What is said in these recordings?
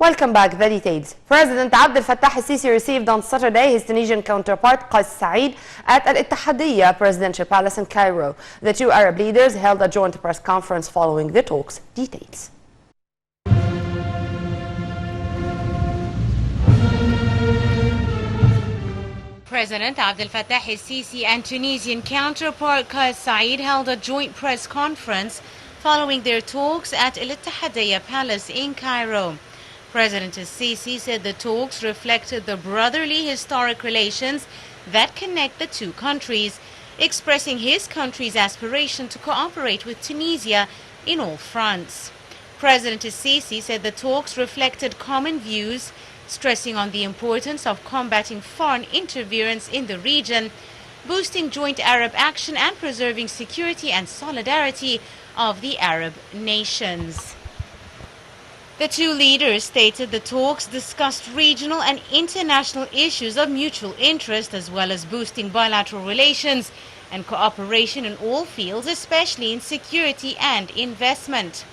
Welcome back. The details. President Abdel Fattah al-Sisi received on Saturday his Tunisian counterpart Qais Said at Al-Ittihadiyya Presidential Palace in Cairo. The two Arab leaders held a joint press conference following the talks. Details. President Abdel Fattah al-Sisi and Tunisian counterpart Qais Said held a joint press conference following their talks at Al-Ittihadiyya Palace in Cairo. President al-Sisi said the talks reflected the brotherly historic relations that connect the two countries, expressing his country's aspiration to cooperate with Tunisia in all fronts. President al-Sisi said the talks reflected common views, stressing on the importance of combating foreign interference in the region, boosting joint Arab action and preserving security and solidarity of the Arab nations. The two leaders stated the talks discussed regional and international issues of mutual interest, as well as boosting bilateral relations and cooperation in all fields, especially in security and investment.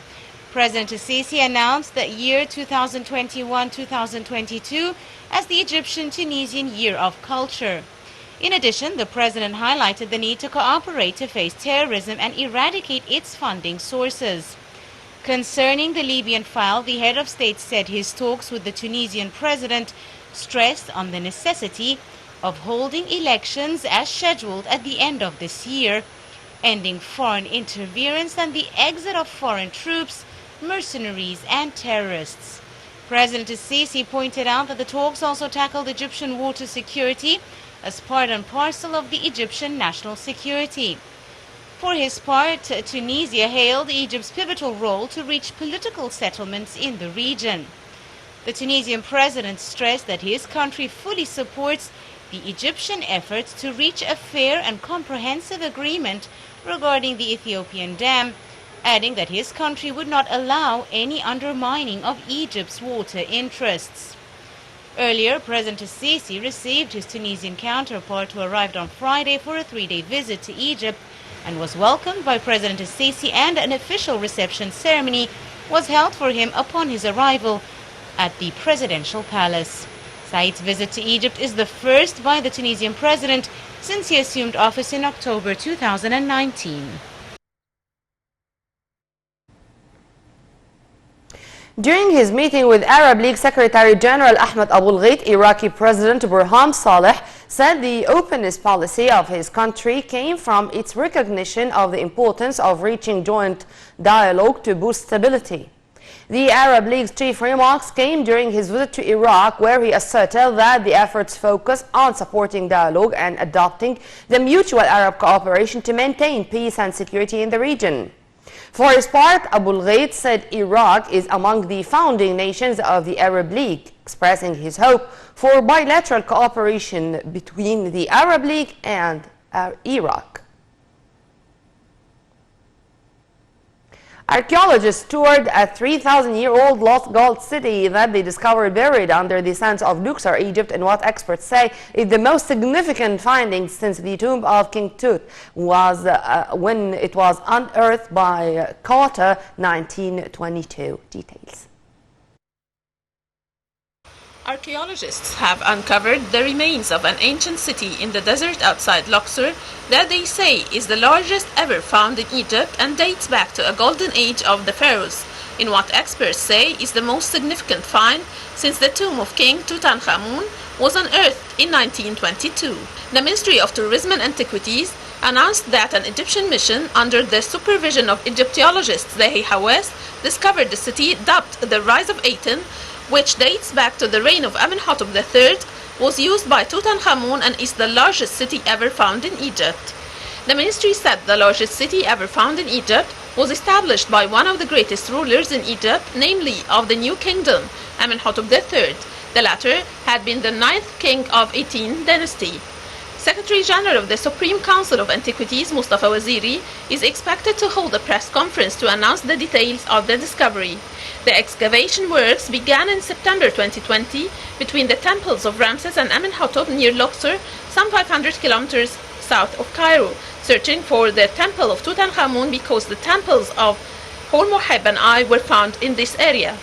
President al-Sisi announced the year 2021-2022 as the Egyptian-Tunisian Year of Culture. In addition, the president highlighted the need to cooperate to face terrorism and eradicate its funding sources. Concerning the Libyan file, the head of state said his talks with the Tunisian president stressed on the necessity of holding elections as scheduled at the end of this year, ending foreign interference and the exit of foreign troops, mercenaries and terrorists. President al-Sisi pointed out that the talks also tackled Egyptian water security as part and parcel of the Egyptian national security. For his part, Tunisia hailed Egypt's pivotal role to reach political settlements in the region. The Tunisian president stressed that his country fully supports the Egyptian efforts to reach a fair and comprehensive agreement regarding the Ethiopian dam, adding that his country would not allow any undermining of Egypt's water interests. Earlier, President al-Sisi received his Tunisian counterpart, who arrived on Friday for a three-day visit to Egypt, and was welcomed by President al-Sisi, and an official reception ceremony was held for him upon his arrival at the presidential palace. Said's visit to Egypt is the first by the Tunisian president since he assumed office in October 2019. During his meeting with Arab League Secretary General Ahmed Abul-Ghait, Iraqi President Burhan Saleh said the openness policy of his country came from its recognition of the importance of reaching joint dialogue to boost stability. The Arab League's chief remarks came during his visit to Iraq, where he asserted that the efforts focus on supporting dialogue and adopting the mutual Arab cooperation to maintain peace and security in the region. For his part, Abul-Ghait said Iraq is among the founding nations of the Arab League, expressing his hope for bilateral cooperation between the Arab League and Iraq. Archaeologists toured a 3,000-year-old lost gold city that they discovered buried under the sands of Luxor, Egypt, in what experts say is the most significant finding since the tomb of King Tut was when it was unearthed by Carter 1922. Details. Archaeologists have uncovered the remains of an ancient city in the desert outside Luxor that they say is the largest ever found in Egypt and dates back to a golden age of the pharaohs, in what experts say is the most significant find since the tomb of King Tutankhamun was unearthed in 1922. The Ministry of Tourism and Antiquities announced that an Egyptian mission under the supervision of Egyptologist Zahi Hawass discovered the city dubbed the Rise of Aten, which dates back to the reign of Amenhotep III, was used by Tutankhamun and is the largest city ever found in Egypt. The ministry said the largest city ever found in Egypt was established by one of the greatest rulers in Egypt, namely of the New Kingdom, Amenhotep III. The latter had been the 9th king of 18th dynasty. Secretary General of the Supreme Council of Antiquities, Mustafa Waziri, is expected to hold a press conference to announce the details of the discovery. The excavation works began in September 2020 between the temples of Ramses and Amenhotep near Luxor, some 500 kilometers south of Cairo, searching for the temple of Tutankhamun because the temples of Hormoheb and I were found in this area.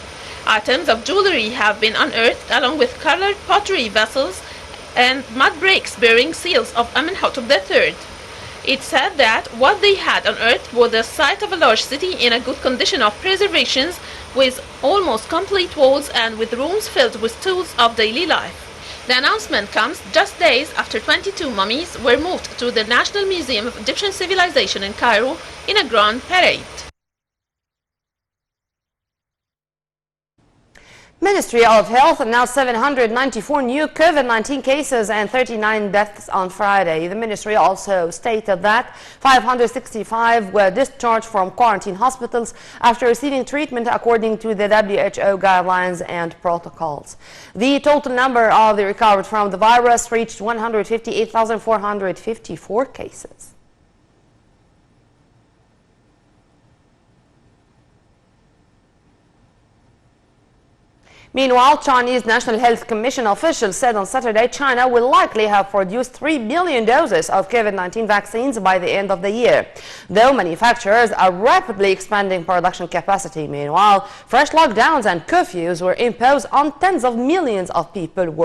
Items of jewelry have been unearthed along with colored pottery vessels and mud bricks bearing seals of Amenhotep III. It's said that what they had unearthed was the site of a large city in a good condition of preservation, with almost complete walls and with rooms filled with tools of daily life. The announcement comes just days after 22 mummies were moved to the National Museum of Egyptian Civilization in Cairo in a grand parade. Ministry of Health announced 794 new COVID-19 cases and 39 deaths on Friday. The ministry also stated that 565 were discharged from quarantine hospitals after receiving treatment according to the WHO guidelines and protocols. The total number of the recovered from the virus reached 158,454 cases. Meanwhile, Chinese National Health Commission officials said on Saturday China will likely have produced 3 billion doses of COVID-19 vaccines by the end of the year, though manufacturers are rapidly expanding production capacity. Meanwhile, fresh lockdowns and curfews were imposed on tens of millions of people worldwide.